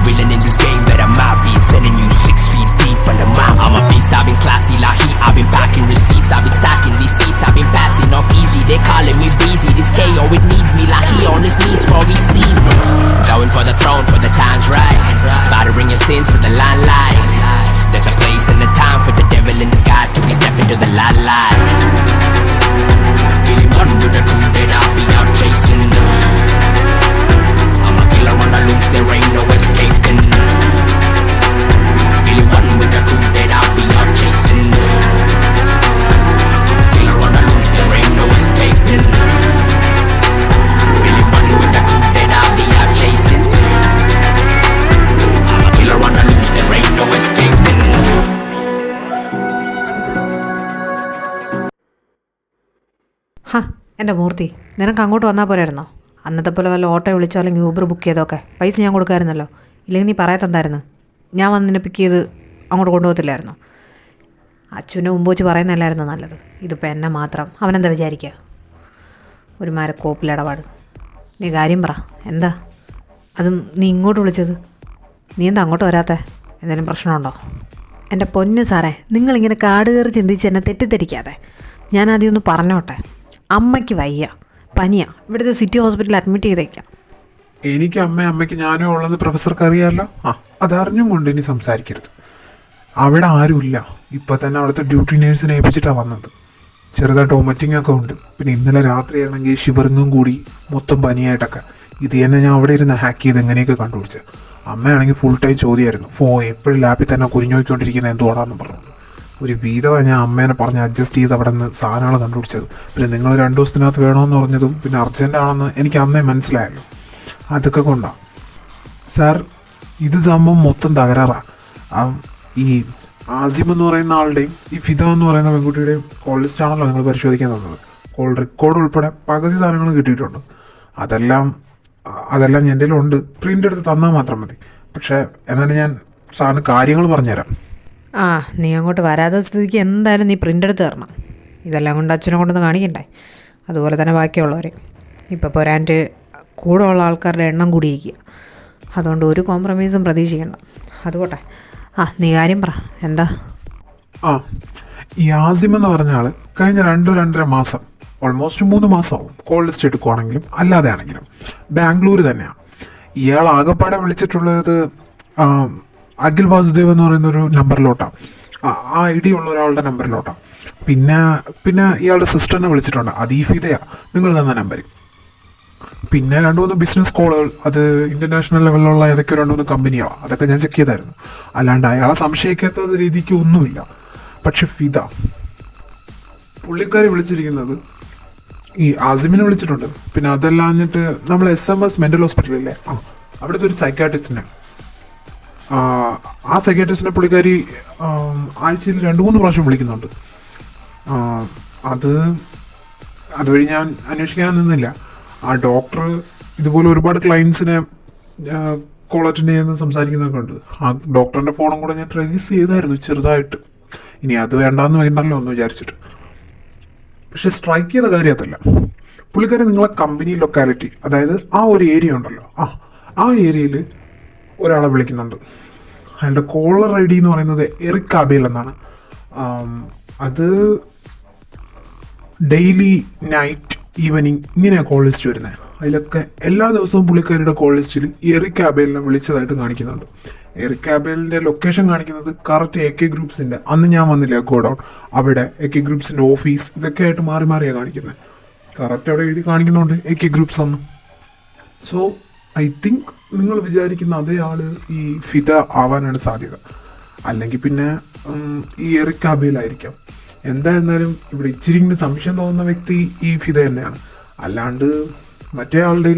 Reeling in this game, but I might be sending you 6 feet deep on the mouth. I'm a beast, I've been classy like heat. I've been packing receipts, I've been stacking these seats. I've been passing off easy, they calling me breezy. This KO, it needs me like he on his knees for his season. Going for the throne, for the time's right. About to bring your sins to the limelight. There's a place and a time for the devil in disguise to be stepping into the limelight. Feeling one with the truth that I'll be out chasing. I'm a killer on the loose, there ain't no escaping. Feeling one with the truth that I'll be out chasing. Killer on the loose, there ain't no escaping. Feeling one with the truth that I'll be out chasing. I'm a killer on the loose, there ain't no escaping. ഹാ എൻ്റെ മൂർത്തി, നിനക്ക് അങ്ങോട്ട് വന്നാൽ പോരായിരുന്നോ? അന്നത്തെ പോലെ വല്ല ഓട്ടോ വിളിച്ചോ അല്ലെങ്കിൽ ഊബർ ബുക്ക് ചെയ്തോക്കെ പൈസ ഞാൻ കൊടുക്കാമായിരുന്നല്ലോ. ഇല്ലെങ്കിൽ നീ പറയത്തെന്തായിരുന്നു? ഞാൻ വന്ന് നിന്നെ പിക്ക് ചെയ്ത് അങ്ങോട്ട് കൊണ്ടുപോകത്തില്ലായിരുന്നോ? അച്ഛനെ മുമ്പ് വെച്ച് പറയുന്നതല്ലായിരുന്നു നല്ലത്. ഇതിപ്പോൾ എന്നെ മാത്രം അവനെന്താ വിചാരിക്കുക? ഒരു കോപ്പിലിടപാട്. നീ കാര്യം പറ, എന്താ അത് നീ ഇങ്ങോട്ട് വിളിച്ചത്? നീ എന്താ അങ്ങോട്ട് വരാത്തേ? എന്തെങ്കിലും പ്രശ്നമുണ്ടോ? എൻ്റെ പൊന്നു സാറേ, നിങ്ങളിങ്ങനെ കാട് കയറി ചിന്തിച്ച് എന്നെ തെറ്റിദ്ധരിക്കാതെ. ഞാനാദ്യം ഒന്ന് പറഞ്ഞോട്ടെ. അമ്മയ്ക്ക് വയ്യ, പനിയാ. ഇവിടുത്തെ സിറ്റി ഹോസ്പിറ്റലിൽ അഡ്മിറ്റ് ചെയ്തേക്കാം. എനിക്ക് അമ്മയ്ക്ക് ഞാനും ഉള്ളത് പ്രൊഫസർക്ക് അറിയാമല്ലോ. അതറിഞ്ഞും കൊണ്ട് ഇനി സംസാരിക്കരുത്. അവിടെ ആരുമില്ല. ഇപ്പം തന്നെ അവിടുത്തെ ഡ്യൂട്ടി നേഴ്സിനെ ഏൽപ്പിച്ചിട്ടാണ് വന്നത്. ചെറുതായിട്ട് വൊമിറ്റിംഗ് ഒക്കെ ഉണ്ട്. പിന്നെ ഇന്നലെ രാത്രിയാണെങ്കിൽ ഷിവറിങ്ങും കൂടി മൊത്തം പനിയായിട്ടൊക്കെ. ഇത് തന്നെ ഞാൻ അവിടെ ഇരുന്ന് ഹാക്ക് ചെയ്ത് എങ്ങനെയൊക്കെ കണ്ടുപിടിച്ചത്. അമ്മയാണെങ്കിൽ ഫുൾ ടൈം ചോദ്യമായിരുന്നു. എപ്പോഴും ലാപ്പിൽ തന്നെ കുരിഞ്ഞോക്കിക്കൊണ്ടിരിക്കുന്നത് എന്തുകൊണ്ടാണെന്ന് പറഞ്ഞു. ഒരു വീതമാണ് ഞാൻ അമ്മേനെ പറഞ്ഞ് അഡ്ജസ്റ്റ് ചെയ്ത് അവിടെ നിന്ന് സാധനങ്ങൾ കണ്ടുപിടിച്ചത്. പിന്നെ നിങ്ങൾ 2 ദിവസത്തിനകത്ത് വേണമെന്ന് പറഞ്ഞതും പിന്നെ അർജൻറ്റാണെന്ന് എനിക്ക് അന്നേ മനസ്സിലായല്ലോ. അതൊക്കെ കൊണ്ടാണ് സാർ. ഇത് സംഭവം മൊത്തം തകരാറാണ്. ഈ ആസിം എന്ന് പറയുന്ന ആളുടെയും ഈ ഫിദ എന്ന് പറയുന്ന പെൺകുട്ടിയുടെയും കോൾ ലിസ്റ്റാണല്ലോ നിങ്ങൾ പരിശോധിക്കാൻ തന്നത്. കോൾ റെക്കോർഡ് ഉൾപ്പെടെ പകുതി സാധനങ്ങൾ കിട്ടിയിട്ടുണ്ട്. അതെല്ലാം എൻ്റെ കയ്യിലുണ്ട്. പ്രിൻ്റ് എടുത്ത് തന്നാൽ മാത്രം മതി. പക്ഷേ എന്നാലും ഞാൻ സാറിന് കാര്യങ്ങൾ പറഞ്ഞുതരാം. നീ അങ്ങോട്ട് വരാത്ത സ്ഥിതിക്ക് എന്തായാലും നീ പ്രിൻ്റ് എടുത്ത് തരണം. ഇതെല്ലാം കൊണ്ട് അച്ഛനെ കൊണ്ടൊന്ന് കാണിക്കണ്ടേ? അതുപോലെ തന്നെ ബാക്കിയുള്ളവർ. ഇപ്പോൾ പോരാൻ്റെ കൂടെ ഉള്ള ആൾക്കാരുടെ എണ്ണം കൂടിയിരിക്കുക. അതുകൊണ്ട് ഒരു കോംപ്രമൈസും പ്രതീക്ഷിക്കണ്ട. അതുകൊട്ടെ, നീ കാര്യം പറ, എന്താ? ഈ ആസിം എന്ന് പറഞ്ഞ ആൾ കഴിഞ്ഞ 2-2.5 മാസം, ഓൾമോസ്റ്റ് 3 മാസമാവും കോൾ ലിസ്റ്റ് എടുക്കുവാണെങ്കിലും അല്ലാതെ ആണെങ്കിലും ബാംഗ്ലൂർ തന്നെയാണ്. ഇയാൾ ആകെപ്പാടെ വിളിച്ചിട്ടുള്ളത് അഖിൽ വാസുദേവ് എന്ന് പറയുന്നൊരു നമ്പറിലോട്ടാണ്. ആ ID ഉള്ള ഒരാളുടെ നമ്പറിലോട്ടാണ്. പിന്നെ ഇയാളുടെ സിസ്റ്ററിനെ വിളിച്ചിട്ടുണ്ട്. അതീഫിതയാണ് നിങ്ങൾ തന്ന നമ്പർ. പിന്നെ 2-3 ബിസിനസ് കോളുകൾ, അത് ഇൻ്റർനാഷണൽ ലെവലിലുള്ള ഏതൊക്കെ 2-3 കമ്പനികളാണ്. അതൊക്കെ ഞാൻ ചെക്ക് ചെയ്തായിരുന്നു. അല്ലാണ്ട് അയാളെ സംശയിക്കാത്ത രീതിക്ക് ഒന്നുമില്ല. പക്ഷെ ഫിദ പുള്ളിക്കാരി വിളിച്ചിരിക്കുന്നത് ഈ ആസിമിനെ വിളിച്ചിട്ടുണ്ട്. പിന്നെ അതല്ലാഞ്ഞിട്ട് നമ്മൾ SMS മെൻ്റൽ ഹോസ്പിറ്റലില്ലേ, അവിടുത്തെ ഒരു സൈക്കാട്രിസ്റ്റിനെ, ആ സൈക്കാട്രിസ്റ്റിനെ പുള്ളിക്കാരി ആഴ്ചയിൽ 2-3 പ്രാവശ്യം വിളിക്കുന്നുണ്ട്. അതുവഴി ഞാൻ അന്വേഷിക്കാൻ നിന്നില്ല. ആ ഡോക്ടർ ഇതുപോലെ ഒരുപാട് ക്ലയൻസിനെ കോൾ അറ്റൻഡ് ചെയ്യുന്ന സംസാരിക്കുന്നതൊക്കെ ഉണ്ട്. ആ ഡോക്ടറിൻ്റെ ഫോണും കൂടെ ഞാൻ ട്രേസ് ചെയ്തായിരുന്നു ചെറുതായിട്ട്. ഇനി അത് വേണ്ടല്ലോ എന്ന് വിചാരിച്ചിട്ട്. പക്ഷെ സ്ട്രൈക്ക് ചെയ്ത കാര്യം അതല്ല. പുള്ളിക്കാരി നിങ്ങളെ കമ്പനി ലൊക്കാലിറ്റി, അതായത് ആ ഒരു ഏരിയ ഉണ്ടല്ലോ, ആ ഏരിയയിൽ ഒരാളെ വിളിക്കുന്നുണ്ട്. അയാളുടെ കോളർ ഐ ഡി എന്ന് പറയുന്നത് എറിക് ആബേൽ എന്നാണ്. അത് ഡെയിലി നൈറ്റ് ഈവനിങ് ഇങ്ങനെയാണ് കോൾ ലിസ്റ്റ് വരുന്നത്. അതിലൊക്കെ എല്ലാ ദിവസവും പുള്ളിക്കാരിയുടെ കോൾ ലിസ്റ്റിൽ എറിക് ആബേലിനെ വിളിച്ചതായിട്ട് കാണിക്കുന്നുണ്ട്. എറിക് ആബേലിൻ്റെ ലൊക്കേഷൻ കാണിക്കുന്നത് കറക്റ്റ് AK ഗ്രൂപ്പ്സിൻ്റെ, അന്ന് ഞാൻ വന്നില്ല ഗോഡൗൺ, അവിടെ AK ഗ്രൂപ്പ്സിൻ്റെ ഓഫീസ്, ഇതൊക്കെ ആയിട്ട് മാറിയാണ് കാണിക്കുന്നത്. കറക്റ്റ് അവിടെ എഴുതി കാണിക്കുന്നുണ്ട് AK ഗ്രൂപ്പ്സ് എന്ന്. സോ ഐ തിങ്ക് നിങ്ങൾ വിചാരിക്കുന്ന അതേ ആൾ ഈ ഫിദ ആവാനാണ് സാധ്യത. അല്ലെങ്കിൽ പിന്നെ ഈ എറിക് ആബേലായിരിക്കാം. എന്തായിരുന്നാലും ഇവിടെ ഇച്ചിരി സംശയം തോന്നുന്ന വ്യക്തി ഈ ഫിദ തന്നെയാണ്. അല്ലാണ്ട് മറ്റേ ആളുടെ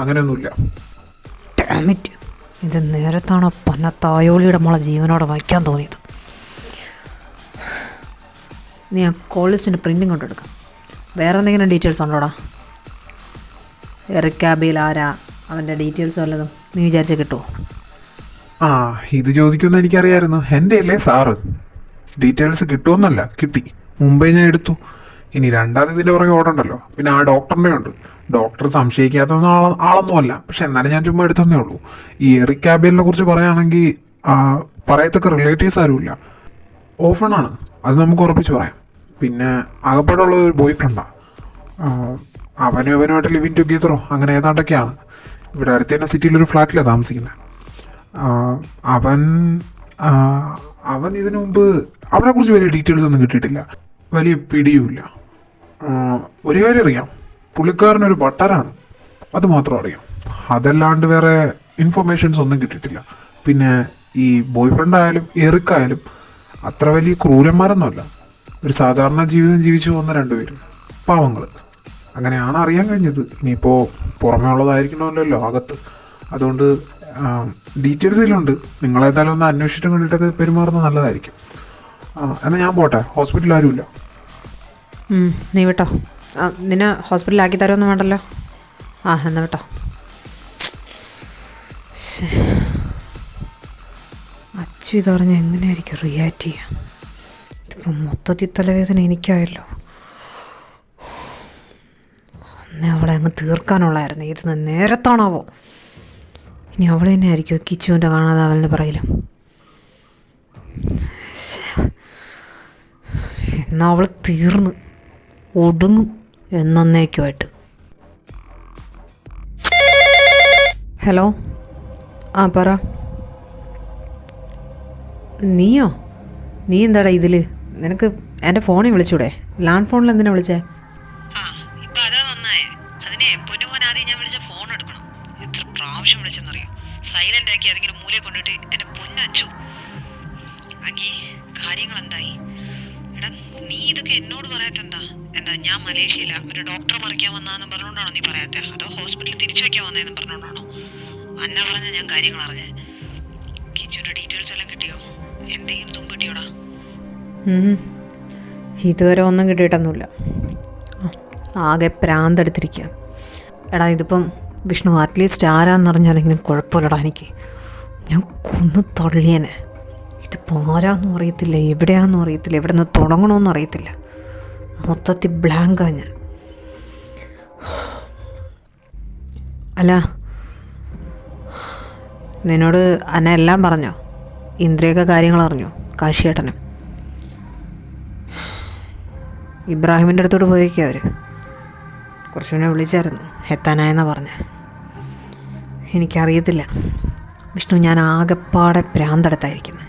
അങ്ങനെയൊന്നുമില്ല. ഡാമിറ്റ്, ഇത് നേരത്താണോ പന്ന തായോളിയുടെ മോളെ ജീവനോടെ വയ്ക്കാൻ തോന്നിയത്? നീ ആ കോൾ ലിസ്റ്റിൻ്റെ പ്രിൻറ്റിങ് കൊണ്ടെടുക്കാം. വേറെ എന്തെങ്കിലും ഡീറ്റെയിൽസ് ഉണ്ടോടാ? എറിക് ആബേൽ ആരാ, അവൻ്റെ ഡീറ്റെയിൽസ് വല്ലതും നീ വിചാരിച്ചാൽ കിട്ടുമോ? ഇത് ചോദിക്കുമെന്ന് എനിക്കറിയായിരുന്നു. എൻ്റെ അല്ലേ സാറ്, ഡീറ്റെയിൽസ് കിട്ടുമെന്നല്ല, കിട്ടി. മുമ്പേ ഞാൻ എടുത്തു. ഇനി രണ്ടാമത് ഇതിൻ്റെ പുറകെ ഓടണ്ടല്ലോ. പിന്നെ ആ ഡോക്ടറിൻ്റെ ഉണ്ട്. ഡോക്ടർ സംശയിക്കാത്ത ആളൊന്നുമല്ല, പക്ഷെ എന്നാലും ഞാൻ ചുമ്മാ എടുത്തന്നേ ഉള്ളൂ. ഈ എറിക് ആബേലിനെ കുറിച്ച് പറയുകയാണെങ്കിൽ പറയത്തക്ക റിലേറ്റീവ്സ് ആരുമില്ല. ഓഫണാണ്, അത് നമുക്ക് ഉറപ്പിച്ച് പറയാം. പിന്നെ ആകപ്പാടുള്ള ഒരു ബോയ് ഫ്രണ്ടാണ്. അവനുമായിട്ട് ലിവിങ് ടുഗെദറോ അങ്ങനെ ഏതാണ്ടൊക്കെയാണ്. ഇവിടെ അടുത്ത് തന്നെ സിറ്റിയിലൊരു ഫ്ലാറ്റിലാണ് താമസിക്കുന്നത്. അവൻ ഇതിനു മുമ്പ് അവനെക്കുറിച്ച് വലിയ ഡീറ്റെയിൽസ് ഒന്നും കിട്ടിയിട്ടില്ല, വലിയ പിടിയുമില്ല. ഒരു കാര്യം അറിയാം, പുള്ളിക്കാരനൊരു ബട്ടറാണ്, അത് മാത്രം അറിയാം. അതല്ലാണ്ട് വേറെ ഇൻഫർമേഷൻസ് ഒന്നും കിട്ടിയിട്ടില്ല. പിന്നെ ഈ ബോയ് ഫ്രണ്ട് ആയാലും എറിക്കായാലും അത്ര വലിയ ക്രൂരന്മാരൊന്നുമല്ല. ഒരു സാധാരണ ജീവിതം ജീവിച്ചു പോകുന്ന രണ്ടുപേരും പാവങ്ങൾ. അങ്ങനെയാണ് അറിയാൻ കഴിഞ്ഞത്. ഇനിയിപ്പോൾ പുറമേ ഉള്ളതായിരിക്കണമല്ലോ അകത്ത്. അതുകൊണ്ട് ഡീറ്റെയിൽസ് ഇതിലുണ്ട്. നിങ്ങളേതായാലും ഒന്ന് അന്വേഷിച്ചിട്ട് കണ്ടിട്ടൊക്കെ പെരുമാറുന്നത് നല്ലതായിരിക്കും. എന്നാൽ ഞാൻ പോട്ടെ, ഹോസ്പിറ്റലിൽ ആരുമില്ല. നീ വിട്ടോ. നിന്നെ ഹോസ്പിറ്റലിലാക്കി തരുമൊന്നും വേണ്ടല്ലോ. എന്നാ വിട്ടോ. അച്ചു ഇത് പറഞ്ഞാൽ എങ്ങനെയായിരിക്കും റിയാക്ട് ചെയ്യുക? ഇതിപ്പോൾ മൊത്തത്തിൽ തലവേദന എനിക്കായല്ലോ. അന്നേ അവളെ അങ്ങ് തീർക്കാനുള്ളായിരുന്നു. ഇത് നേരത്താണാവോ? ഇനി അവൾ തന്നെ ആയിരിക്കും കിച്ചുവിൻ്റെ കാണാതെ അവളിൻ്റെ പറയിലും. എന്നാൽ അവൾ തീർന്ന് ഒടുങ്ങും എന്നേക്കുമായിട്ട്. ഹലോ, പറ. നീയോ? നീ എന്താടാ ഇതിൽ? നിനക്ക് എൻ്റെ ഫോണിൽ വിളിച്ചൂടെ? ലാൻഡ് ഫോണിൽ എന്തിനാ വിളിച്ചേ? ഇപ്പം അതാ നന്നായേ. അതിനെ പൊന്നുമോൻ ആദ്യം ഞാൻ വിളിച്ച ഫോൺ എടുക്കണം. എത്ര പ്രാവശ്യം വിളിച്ചെന്നറിയോ? സൈലൻ്റ് ആക്കി അതിങ്ങനെ മൂലയെ കൊണ്ടിട്ട് എൻ്റെ പൊന്നച്ചു. അങ്കി, കാര്യങ്ങൾ എന്തായി? എടാ, നീ ഇതൊക്കെ എന്നോട് പറയാത്തെന്താ? എന്താ ഞാൻ മലേഷ്യയില ഒരു ഡോക്ടറെ മറിക്കാൻ വന്നാന്ന് പറഞ്ഞുകൊണ്ടാണോ നീ പറയാത്ത? അതോ ഹോസ്പിറ്റലിൽ തിരിച്ചു വയ്ക്കാൻ വന്നതെന്ന് പറഞ്ഞുകൊണ്ടാണോ? അന്ന പറഞ്ഞ ഞാൻ കാര്യങ്ങൾ അറിഞ്ഞേ. കിച്ചുവിൻ്റെ ഡീറ്റെയിൽസ് എല്ലാം കിട്ടിയോ? എന്തെങ്കിലും തുമ്പ് കിട്ടിയോടാ? ഇതുവരെ ഒന്നും കിട്ടിയിട്ടൊന്നുമില്ല. ആകെ പ്രാന്തെടുത്തിരിക്കുക. എടാ, ഇതിപ്പം വിഷ്ണു അറ്റ്ലീസ്റ്റ് ആരാന്നറിഞ്ഞാലെങ്കിലും കുഴപ്പമില്ലടാ. എനിക്ക് ഞാൻ കൊന്ന് തള്ളിയനെ. ഇതിപ്പോൾ ആരാന്നും അറിയത്തില്ല, എവിടെയാണെന്നും അറിയത്തില്ല, എവിടെ നിന്ന് തുടങ്ങണമെന്നും അറിയത്തില്ല. മൊത്തത്തിൽ ബ്ലാങ്കാണ് ഞാൻ. അല്ല, നിന്നോട് അന്ന എല്ലാം പറഞ്ഞോ? ഇന്ദ്രിയൊക്കെ കാര്യങ്ങൾ അറിഞ്ഞോ? കാശിയേട്ടനും ഇബ്രാഹിമിൻ്റെ അടുത്തോട്ട് പോയേക്കുക. അവർ കുറച്ചു മുന്നേ വിളിച്ചായിരുന്നു, എത്താനായെന്നാണ് പറഞ്ഞത്. എനിക്കറിയത്തില്ല വിഷ്ണു, ഞാൻ ആകെപ്പാടെ ഭ്രാന്തെടുത്തായിരിക്കുന്നത്.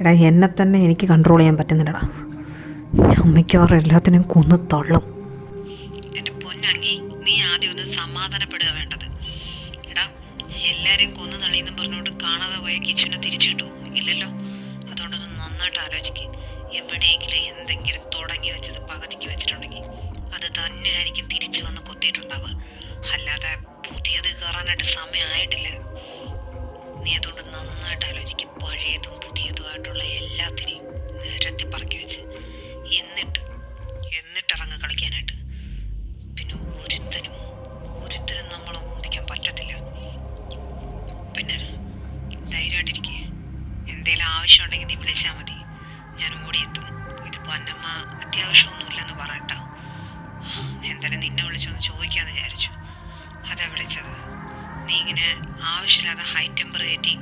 എടാ എന്നെ തന്നെ എനിക്ക് കൺട്രോൾ ചെയ്യാൻ പറ്റുന്നില്ലടാ. അമ്മയ്ക്കവർ എല്ലാത്തിനും കൊന്ന് തള്ളും. എൻ്റെ പൊന്നങ്കി, നീ ആദ്യം ഒന്ന് സമാധാനപ്പെടുക വേണ്ടത്. എടാ, എല്ലാവരെയും കൊന്നു തള്ളിയെന്ന് പറഞ്ഞുകൊണ്ട് കാണാതെ പോയ കിച്ചുവിനെ തിരിച്ചു കിട്ടുമോ? ഇല്ലല്ലോ. അതുകൊണ്ടൊന്ന് നന്നായിട്ട് ആലോചിക്കുക. എവിടെയെങ്കിലും എന്തെങ്കിലും തുടങ്ങി വെച്ചത് പകുതിക്ക് വെച്ചിട്ടുണ്ടെങ്കിൽ അത് തന്നെ ആയിരിക്കും തിരിച്ചു വന്ന് കൊത്തിയിട്ടുണ്ടാവുക. അല്ലാതെ പുതിയത് കയറാനായിട്ട് സമയമായിട്ടില്ല. നീ അതുകൊണ്ട് നന്നായിട്ട് ആലോചിക്കും. പഴയതും പുതിയതും ആവശ്യമായിട്ടുള്ള എല്ലാത്തിനെയും നിരത്തി പറക്കി വെച്ച് എന്നിട്ടിറങ്ങി കളിക്കാനായിട്ട്. പിന്നെ ഒരുത്തനും നമ്മളെ ഓടിക്കാൻ പറ്റത്തില്ല. പിന്നെ ധൈര്യമായിട്ടിരിക്കേ, എന്തേലും ആവശ്യമുണ്ടെങ്കിൽ നീ വിളിച്ചാൽ മതി, ഞാൻ ഓടിയെത്തും. ഇതിപ്പോൾ അന്നമ്മ അത്യാവശ്യമൊന്നുമില്ലെന്ന് പറയട്ടോ. എന്തായാലും നിന്നെ വിളിച്ചൊന്ന് ചോദിക്കാമെന്ന് വിചാരിച്ചു, അതാ വിളിച്ചത്. നീ ഇങ്ങനെ ആവശ്യമില്ലാതെ ഹൈ ടെമ്പർ കയറ്റി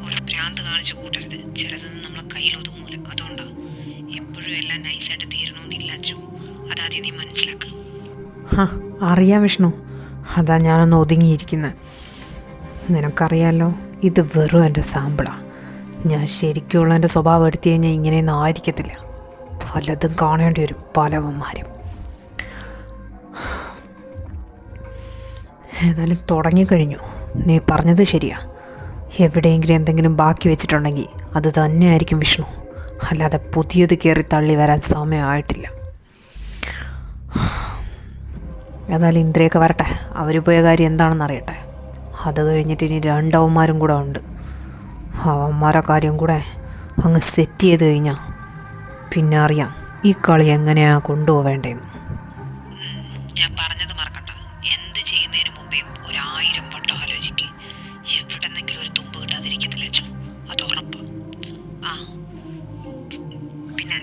ഒരു ഭ്രാന്ത് കാണിച്ച് കൂട്ടരുത്. ചിലതൊന്നും നമ്മളെ കയ്യിൽ ഒതുങ്ങൂല. അതുകൊണ്ടാണ് എപ്പോഴും എല്ലാം നൈസായിട്ട് തീരണമെന്നില്ല അച്ചു. അതാദ്യം നീ മനസ്സിലാക്കുക. അറിയാം വിഷ്ണു, അതാ ഞാനൊന്ന് ഒതുങ്ങിയിരിക്കുന്നത്. നിനക്കറിയാലോ, ഇത് വെറും എൻ്റെ സാമ്പിളാണ്. ഞാൻ ശരിക്കുള്ള എൻ്റെ സ്വഭാവം എടുത്തു കഴിഞ്ഞാൽ ഇങ്ങനെയൊന്നും ആയിരിക്കത്തില്ല. പലതും കാണേണ്ടി വരും, പലവന്മാരും. ഏതായാലും തുടങ്ങിക്കഴിഞ്ഞു. നീ പറഞ്ഞത് ശരിയാ. എവിടെയെങ്കിലും എന്തെങ്കിലും ബാക്കി വെച്ചിട്ടുണ്ടെങ്കിൽ അത് തന്നെയായിരിക്കും വിഷ്ണു, അല്ലാതെ പുതിയത് കയറി തള്ളി വരാൻ സമയമായിട്ടില്ല. ഏതായാലും ഇന്ദ്രയൊക്കെ വരട്ടെ, അവർ പോയ കാര്യം എന്താണെന്ന് അറിയട്ടെ. അത് കഴിഞ്ഞിട്ട് ഇനി 2 അവന്മാരും കൂടെ ഉണ്ട്. അവന്മാരെ കാര്യം കൂടെ അങ്ങ് സെറ്റ് ചെയ്ത് കഴിഞ്ഞാൽ പിന്നെ അറിയാം ഈ കളി എങ്ങനെയാണ് കൊണ്ടുപോവേണ്ടതെന്ന്. ഞാൻ പറഞ്ഞത് മറക്കണ്ട, എന്ത് ചെയ്യുന്നതിന് മുമ്പേ 1000 വട്ടം ആലോചിക്കുക. എവിടെന്നെങ്കിലും ഒരു തുമ്പ് കിട്ടാതിരിക്കത്തില്ല അച്ചു, അത് ഉറപ്പാണ്. ആ പിന്നെ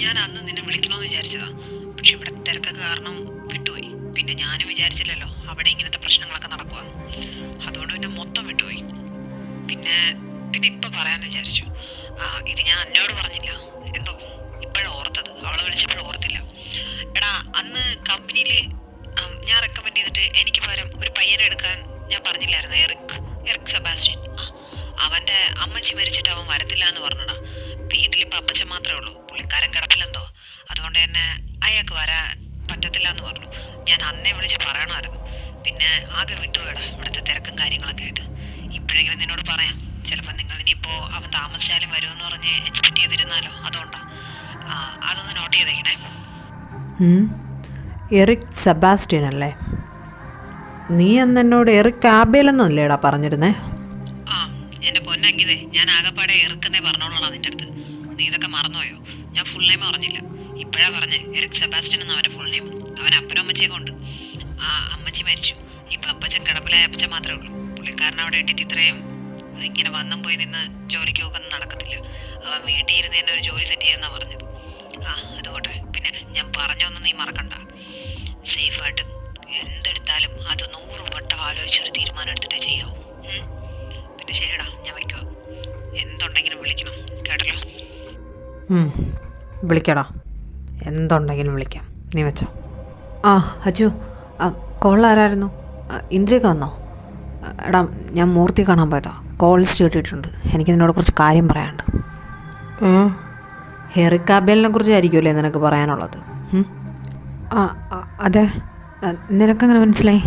ഞാൻ അന്ന് നിന്നെ വിളിക്കണമെന്ന് വിചാരിച്ചതാ, പക്ഷെ ഇവിടെ തിരക്കൊക്കെ കാരണം വിട്ടുപോയി. പിന്നെ ഞാനും വിചാരിച്ചില്ലല്ലോ അവിടെ ഇങ്ങനത്തെ പ്രശ്നങ്ങളൊക്കെ നടക്കുമെന്ന്. അതുകൊണ്ട് പിന്നെ മൊത്തം വിട്ടുപോയി. പിന്നെ ഇപ്പം പറയാമെന്ന് വിചാരിച്ചു. ഇത് ഞാൻ എന്നോട് പറഞ്ഞില്ല, എന്തോ ഇപ്പോഴാണ് ഓർത്തത്. അവളെ വിളിച്ചപ്പോഴും ഓർത്തില്ല. എടാ, അന്ന് കമ്പനിയിൽ ഞാൻ റെക്കമെൻഡ് ചെയ്തിട്ട് എനിക്ക് പകരം ഒരു പയ്യനെ എടുക്കാൻ ഞാൻ പറഞ്ഞില്ലായിരുന്നു, എറിക് സെബാസ്റ്റ്യൻ. അവൻ്റെ അമ്മച്ചി മരിച്ചിട്ട് അവൻ വരത്തില്ല എന്ന് പറഞ്ഞടാ. വീട്ടിലിപ്പോൾ അപ്പച്ചൻ മാത്രമേ ഉള്ളൂ, പുള്ളിക്കാരൻ കിടപ്പില്ലെന്തോ. അതുകൊണ്ട് തന്നെ അയാൾക്ക് വരാൻ പറ്റത്തില്ല എന്ന് പറഞ്ഞു. ഞാൻ അന്നേ വിളിച്ച് പറയണമായിരുന്നു. പിന്നെ ആകെ വിട്ടുപോയടാ ഇവിടുത്തെ തിരക്കും കാര്യങ്ങളൊക്കെ ആയിട്ട്. ഇപ്പോഴെങ്കിലും നിന്നോട് പറയാം. ചിലപ്പോൾ നിങ്ങൾ ഇനിയിപ്പോൾ അവൻ താമസിച്ചാലും വരുമെന്ന് പറഞ്ഞ് എക്സ്പെക്ട് ചെയ്തിരുന്നാലോ, അതുകൊണ്ടാണ്. അതൊന്ന് നോട്ട് ചെയ്തേക്കണേ. എറിക് സെബാസ്റ്റ്യൻ അല്ലേ? നീ അന്ന് എന്നോട് എറിക് ആബേലെന്നല്ലേടാ പറഞ്ഞിരുന്നേ? ആ എൻ്റെ പൊന്നങ്കിതേ, ഞാൻ ആകെപ്പാടെ എറിക്കെന്നേ പറഞ്ഞോളാം നിൻ്റെ അടുത്ത്. നീ ഇതൊക്കെ മറന്നുപോയോ? ഞാൻ ഫുൾ നെയിം പറഞ്ഞില്ല, ഇപ്പോഴാണ് പറഞ്ഞേ. എറിക് സെബാസ്റ്റ്യൻ എന്ന് അവൻ്റെ ഫുൾ നെയിം. അവൻ അപ്പനും അമ്മച്ചിയൊക്കെ ഉണ്ട്. അമ്മച്ചി മരിച്ചു. ഇപ്പം അപ്പച്ചൻ കിടപ്പിലായ അപ്പച്ചൻ മാത്രമേ ഉള്ളൂ. പുള്ളിക്കാരൻ അവിടെ ഇട്ടിട്ട് ഇത്രയും ഇങ്ങനെ വന്നും പോയി നിന്ന് ജോലിക്ക് പോക്കൊന്നും നടക്കത്തില്ല. അവൻ വീട്ടിൽ ഇരുന്ന് തന്നെ ഒരു ജോലി സെറ്റ് ചെയ്യുമെന്നാണ് പറഞ്ഞത്. അതുകൊട്ടെ. പിന്നെ ഞാൻ പറഞ്ഞൊന്നും നീ മറക്കണ്ട. സേഫായിട്ട് എന്തെടുത്താലും അത് 100 വട്ടം ആലോചിച്ചൊരു തീരുമാനം എടുത്തിട്ടേ ചെയ്യാവൂ. പിന്നെ ശരിടാ, ഞാൻ വയ്ക്കുക. എന്തുണ്ടെങ്കിലും വിളിക്കണം, കേട്ടല്ലോ? വിളിക്കടാ, എന്തുണ്ടെങ്കിലും വിളിക്കാം. നീ വെച്ചോ. അച്ചു, കോളിലാരായിരുന്നു? ഇന്ദ്രയൊക്കെ വന്നോ? എടാ, ഞാൻ മൂർത്തി കാണാൻ പോയതാ. കോൾ ലിസ്റ്റ് കിട്ടിയിട്ടുണ്ട്. എനിക്ക് നിന്നോട് കുറച്ച് കാര്യം പറയാനുണ്ട്. എറിക് ആബേലിനെ കുറിച്ചായിരിക്കുമല്ലേ നിനക്ക് പറയാനുള്ളത്? അതെ. നിനക്കങ്ങനെ മനസ്സിലായി?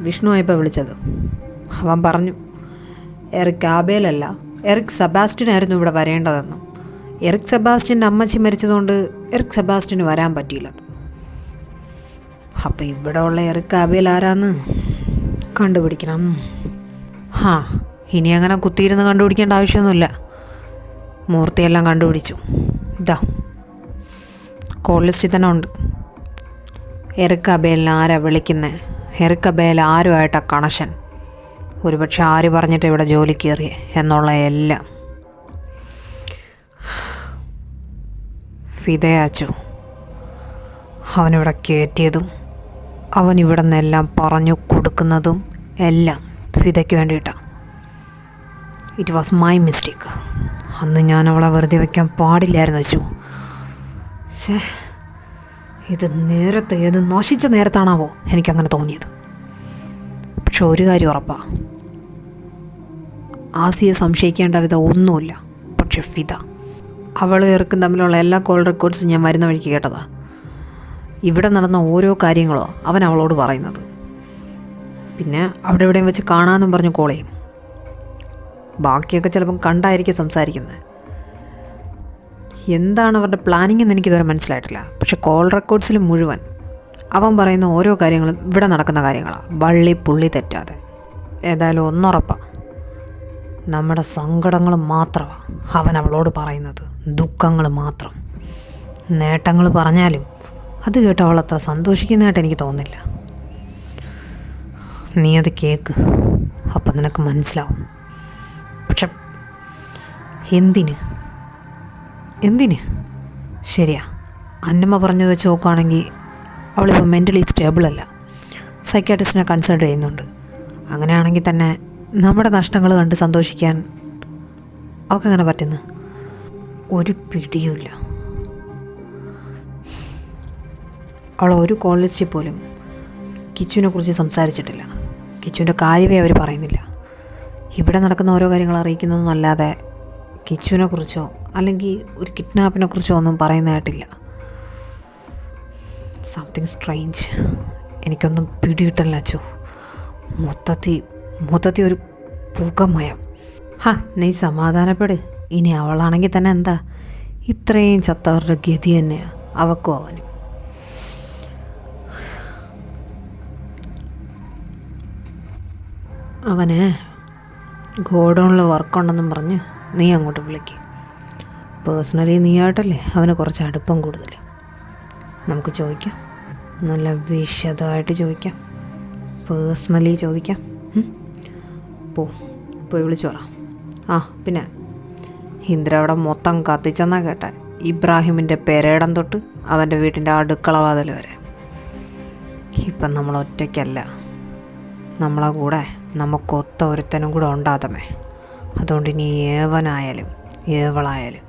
വിഷ്ണുവായിപ്പോൾ വിളിച്ചത്. അവൻ പറഞ്ഞു എറിക് ആബേലല്ല, എറിക് സെബാസ്റ്റ്യനായിരുന്നു ഇവിടെ വരേണ്ടതെന്ന്. എറിക് സെബാസ്റ്റ്യൻ്റെ അമ്മച്ചി മരിച്ചതുകൊണ്ട് എറിക് സെബാസ്റ്റ്യന് വരാൻ പറ്റിയില്ല. അപ്പം ഇവിടെ ഉള്ള എറിക് ആബേൽ ആരാന്ന് കണ്ടുപിടിക്കണം. ഇനി അങ്ങനെ കുത്തിയിരുന്ന് കണ്ടുപിടിക്കേണ്ട ആവശ്യമൊന്നുമില്ല. മൂർത്തിയെല്ലാം കണ്ടുപിടിച്ചു. ഇതാ കോൾ ലിസ്റ്റിൽ തന്നെ ഉണ്ട്. എറിക് ആബേലിനെ ആരാ വിളിക്കുന്നത്? എറിക് ആബേൽ ആരുമായിട്ടാണ് കണക്ഷൻ? ഒരുപക്ഷെ ആര് പറഞ്ഞിട്ട് ഇവിടെ ജോലി കയറിയേ എന്നുള്ള എല്ലാം. ഫിദയാച്ചു അവനിവിടെ കയറ്റിയതും അവൻ ഇവിടെ നിന്നെല്ലാം പറഞ്ഞു കൊടുക്കുന്നതും എല്ലാം ഫിദയ്ക്ക് വേണ്ടിയിട്ടാണ്. It was my mistake. അന്ന് ഞാൻ അവളെ വെറുതെ വയ്ക്കാൻ പാടില്ലായിരുന്നു വെച്ചു. ഇത് നേരത്തെ, ഏത് നശിച്ച നേരത്താണാവോ എനിക്കങ്ങനെ തോന്നിയത്. പക്ഷെ ഒരു കാര്യം ഉറപ്പാണ്, ആസിയെ സംശയിക്കേണ്ട വിധം ഒന്നുമില്ല. പക്ഷെ ഫിദ, അവളും ഇറക്കും തമ്മിലുള്ള എല്ലാ കോൾ റെക്കോർഡ്സും ഞാൻ വരുന്ന വഴിക്ക് കേട്ടതാ. ഇവിടെ നടന്ന ഓരോ കാര്യങ്ങളോ അവൻ അവളോട് പറയുന്നത്. പിന്നെ അവിടെ എവിടെയും വെച്ച് കാണാമെന്നും പറഞ്ഞ് കോൾ ചെയ്യും. ബാക്കിയൊക്കെ ചിലപ്പം കണ്ടായിരിക്കും സംസാരിക്കുന്നത്. എന്താണ് അവരുടെ പ്ലാനിങ് എന്ന് എനിക്കിതുവരെ മനസ്സിലായിട്ടില്ല. പക്ഷെ കോൾ റെക്കോർഡ്സിൽ മുഴുവൻ അവൻ പറയുന്ന ഓരോ കാര്യങ്ങളും ഇവിടെ നടക്കുന്ന കാര്യങ്ങളാണ്, വള്ളി പുള്ളി തെറ്റാതെ. ഏതായാലും ഒന്നുറപ്പാണ്, നമ്മുടെ സങ്കടങ്ങൾ മാത്രമാണ് അവൻ അവളോട് പറയുന്നത്, ദുഃഖങ്ങൾ മാത്രം. നേട്ടങ്ങൾ പറഞ്ഞാലും അത് കേട്ട് അവൾ അത്ര സന്തോഷിക്കുന്നതായിട്ട് എനിക്ക് തോന്നുന്നില്ല. നീ അത് കേൾക്ക്, അപ്പം നിനക്ക് മനസ്സിലാവും. പക്ഷെ എന്തിന് ശരിയാ, അന്നമ്മ പറഞ്ഞത് വെച്ച് നോക്കുകയാണെങ്കിൽ അവളിപ്പോൾ മെൻ്റലി സ്റ്റേബിൾ അല്ല, സൈക്കാട്രിസ്റ്റിനെ കൺസൾട്ട് ചെയ്യുന്നുണ്ട്. അങ്ങനെയാണെങ്കിൽ തന്നെ നമ്മുടെ നഷ്ടങ്ങൾ കണ്ട് സന്തോഷിക്കാൻ അവൾക്കങ്ങനെ പറ്റുന്നു? ഒരു പിടിയുമില്ല. അവൾ ഒരു കോൾ ലിസ്റ്റിൽ പോലും കിച്ചുവിനെ കുറിച്ച് സംസാരിച്ചിട്ടില്ല. കിച്ചുവിൻ്റെ കാര്യമേ അവർ പറയുന്നില്ല. ഇവിടെ നടക്കുന്ന ഓരോ കാര്യങ്ങൾ അറിയിക്കുന്നതൊന്നല്ലാതെ കിച്ചുവിനെ കുറിച്ചോ അല്ലെങ്കിൽ ഒരു കിഡ്നാപ്പിനെ കുറിച്ചോ ഒന്നും പറയുന്നതായിട്ടില്ല. Something strange. എനിക്കൊന്നും പിടിയിട്ടല്ല അച്ചു. മൊത്തത്തിൽ ഒരു പുകമയം. നീ സമാധാനപ്പെട്. ഇനി അവളാണെങ്കിൽ തന്നെ എന്താ, ഇത്രയും ചത്തവരുടെ ഗതി തന്നെയാണ് അവക്കും അവനും. അവന് ഗോഡൗണിൽ വർക്കുണ്ടെന്നും പറഞ്ഞ് നീ അങ്ങോട്ട് വിളിക്ക്. പേഴ്സണലി നീയായിട്ടല്ലേ അവന് കുറച്ച് അടുപ്പം കൂടുതൽ. നമുക്ക് ചോദിക്കാം, നല്ല വിശദമായിട്ട് ചോദിക്കാം, പേഴ്സണലി ചോദിക്കാം. പോയി വിളിച്ചു പറ. പിന്നെ ഇന്ദ്ര അവിടെ മൊത്തം കത്തിച്ചെന്നാ കേട്ടെ. ഇബ്രാഹിമിൻ്റെ പെരേടം തൊട്ട് അവൻ്റെ വീട്ടിൻ്റെ അടുക്കള വാതിൽ വരെ. ഇപ്പം നമ്മൾ ഒറ്റയ്ക്കല്ല, നമ്മളെ കൂടെ നമുക്കൊത്ത ഒരുത്തനും കൂടെ ഉണ്ടാതമേ. അതുകൊണ്ട് ഇനി ഏവനായാലും ഏവളായാലും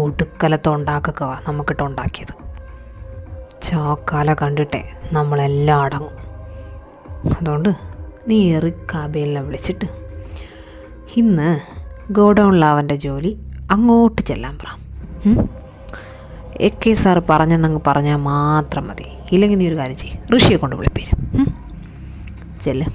ഒടുക്കലത്ത് ഉണ്ടാക്കുക നമുക്കിട്ടുണ്ടാക്കിയത്. ചാക്കാല കണ്ടിട്ടേ നമ്മളെല്ലാം അടങ്ങും. അതുകൊണ്ട് നീ കാബേലിനെ വിളിച്ചിട്ട് ഇന്ന് ഗോഡൗണിൽ അവൻ്റെ ജോലി അങ്ങോട്ട് ചെല്ലാൻ പറ. AK സാർ പറഞ്ഞെന്നങ്ങ് പറഞ്ഞാൽ മാത്രം മതി. ഇല്ലെങ്കിൽ നീ ഒരു കാര്യം ചെയ്യും, ഋഷിയെ കൊണ്ട് വിളിപ്പേരും. ചെല്ല്.